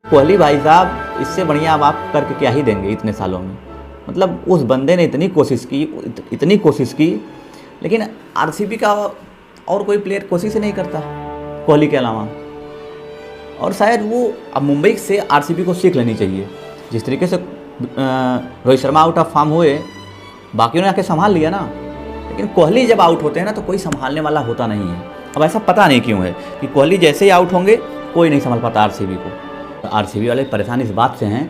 कोहली भाई साहब, इससे बढ़िया अब आप करके क्या ही देंगे इतने सालों में। मतलब उस बंदे ने इतनी कोशिश की, लेकिन आरसीबी का और कोई प्लेयर कोशिश ही नहीं करता कोहली के अलावा। और शायद वो अब मुंबई से आरसीबी को सीख लेनी चाहिए। जिस तरीके से Rohit Sharma out of form हुए, बाकियों ने आके संभाल लिया ना, लेकिन कोहली जब आउट होते हैं ना तो कोई संभालने वाला होता नहीं है। अब ऐसा पता नहीं क्यों है कि कोहली जैसे ही आउट होंगे कोई नहीं संभाल पाता आरसीबी को। आरसीबी वाले परेशान इस बात से हैं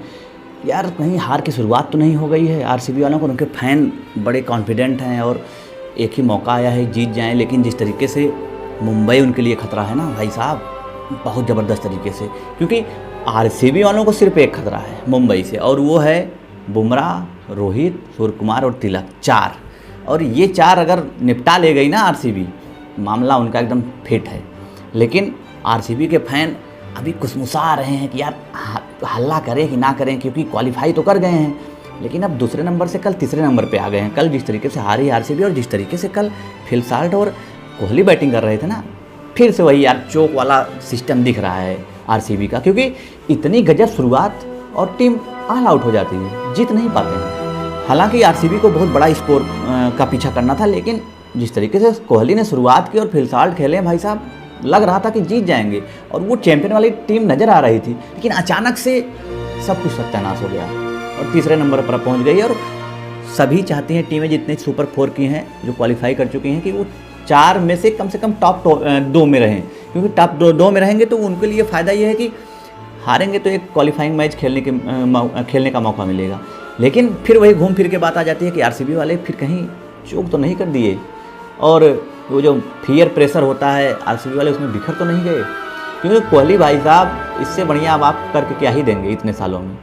यार, कहीं हार की शुरुआत तो नहीं हो गई है आरसीबी वालों को। उनके फैन बड़े कॉन्फिडेंट हैं और एक ही मौका आया है जीत जाएं, लेकिन जिस तरीके से मुंबई उनके लिए खतरा है ना भाई साहब, बहुत ज़बरदस्त तरीके से। क्योंकि आरसीबी वालों को सिर्फ एक खतरा है मुंबई से, और वो है बुमराह, रोहित, सूर्य कुमार और तिलक, 4। और ये 4 अगर निपटा ले गई ना आरसीबी, मामला उनका एकदम फिट है। लेकिन आरसीबी के फैन अभी कुसमुसा रहे हैं कि यार हल्ला करें कि ना करें, क्योंकि क्वालिफाई तो कर गए हैं, लेकिन अब दूसरे नंबर से कल तीसरे नंबर पे आ गए हैं। कल जिस तरीके से हारी आरसीबी, और जिस तरीके से कल फिल साल्ट और कोहली बैटिंग कर रहे थे ना, फिर से वही यार चौक वाला सिस्टम दिख रहा है आरसीबी का। क्योंकि इतनी गजब शुरुआत और टीम ऑल आउट हो जाती है, जीत नहीं पाते हैं। हालांकि आरसीबी को बहुत बड़ा स्कोर का पीछा करना था, लेकिन जिस तरीके से कोहली ने शुरुआत की और फिल साल्ट खेले भाई साहब, लग रहा था कि जीत जाएंगे और वो चैंपियन वाली टीम नज़र आ रही थी। लेकिन अचानक से सब कुछ सत्यानाश हो गया और तीसरे नंबर पर पहुंच गई। और सभी चाहती हैं टीमें जितने सुपर 4 की हैं, जो क्वालिफाई कर चुकी हैं, कि वो 4 में से कम टॉप 2 में रहें। क्योंकि टॉप 2 में रहेंगे तो उनके लिए फ़ायदा ये है कि हारेंगे तो एक क्वालिफाइंग मैच खेलने का मौका मिलेगा। लेकिन फिर वही घूम फिर के बात आ जाती है कि आरसीबी वाले फिर कहीं चूक तो नहीं कर दिए, और वो जो फियर प्रेशर होता है आरसीबी वाले, उसमें बिखर तो नहीं गए। क्योंकि कोहली भाई साहब, इससे बढ़िया अब आप करके क्या ही देंगे इतने सालों में।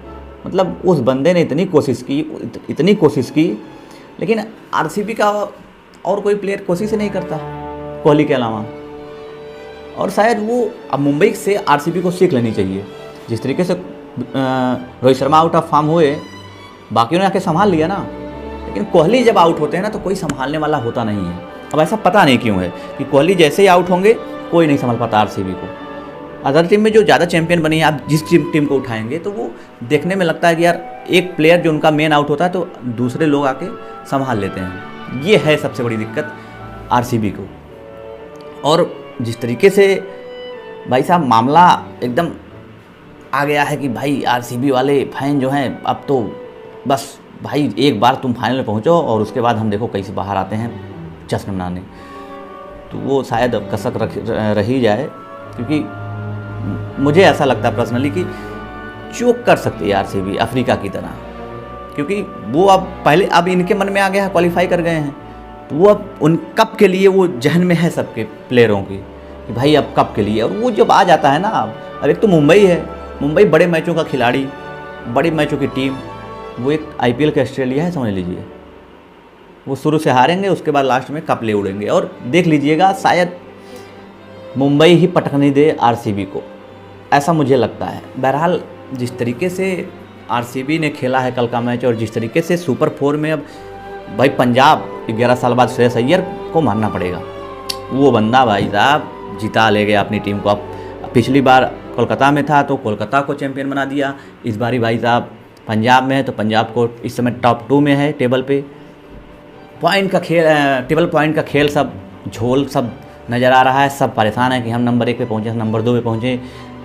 मतलब उस बंदे ने इतनी कोशिश की, लेकिन आरसीबी का और कोई प्लेयर कोशिश ही नहीं करता कोहली के अलावा। और शायद वो अब मुंबई से आरसीबी को सीख लेनी चाहिए। जिस तरीके से Rohit Sharma out of form हुए, बाकियों ने आके संभाल लिया ना, लेकिन कोहली जब आउट होते हैं ना तो कोई संभालने वाला होता नहीं है। अब ऐसा पता नहीं क्यों है कि कोहली जैसे ही आउट होंगे कोई नहीं संभाल पाता आरसीबी को। अदर टीम में जो ज़्यादा चैंपियन बनी है, आप जिस टीम को उठाएंगे तो वो देखने में लगता है कि यार एक प्लेयर जो उनका मेन आउट होता है तो दूसरे लोग आके संभाल लेते हैं। ये है सबसे बड़ी दिक्कत आरसीबी को। और जिस तरीके से भाई साहब मामला एकदम आ गया है कि भाई आरसीबी वाले फैन जो हैं, अब तो बस भाई एक बार तुम फाइनल में पहुँचो और उसके बाद हम देखो कैसे बाहर आते हैं जश्न मनाने। तो वो शायद कसक रही जाए, क्योंकि मुझे ऐसा लगता है पर्सनली कि चूक कर सकती है आरसीबी अफ्रीका की तरह। क्योंकि वो अब इनके मन में आ गया है, क्वालिफाई कर गए हैं, तो वो अब उन कप के लिए वो जहन में है सबके प्लेयरों की कि भाई अब कप के लिए। और वो जब आ जाता है ना, अब एक तो मुंबई है, मुंबई बड़े मैचों का खिलाड़ी, बड़े मैचों की टीम, वो एक आईपीएल का ऑस्ट्रेलिया है समझ लीजिए। वो शुरू से हारेंगे, उसके बाद लास्ट में कप ले उड़ेंगे। और देख लीजिएगा शायद मुंबई ही पटकने दे आरसीबी को, ऐसा मुझे लगता है। बहरहाल जिस तरीके से आरसीबी ने खेला है कल का मैच, और जिस तरीके से सुपर 4 में अब भाई पंजाब 11 साल बाद श्रेयस अय्यर को मानना पड़ेगा। वो बंदा भाई साहब जिता ले गया अपनी टीम को। अब पिछली बार कोलकाता में था तो कोलकाता को चैंपियन बना दिया, इस बारी भाई साहब पंजाब में है तो पंजाब को इस समय टॉप 2 में है टेबल पे। टेबल पॉइंट का खेल सब झोल सब नज़र आ रहा है। सब परेशान है कि हम नंबर 1 पे पहुँचे, नंबर 2 पे पहुँचे।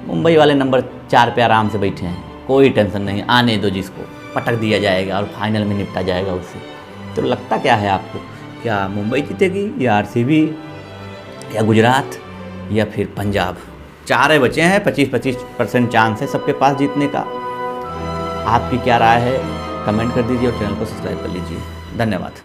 मुंबई वाले नंबर 4 पे आराम से बैठे हैं, कोई टेंशन नहीं, आने दो, जिसको पटक दिया जाएगा और फाइनल में निपटा जाएगा उससे। तो लगता क्या है आपको, क्या मुंबई जीतेगी या आरसीबी या गुजरात या फिर पंजाब? 4 बचे हैं, 25% चांस है सबके पास जीतने का। आपकी क्या राय है, कमेंट कर दीजिए और चैनल को सब्सक्राइब कर लीजिए। धन्यवाद।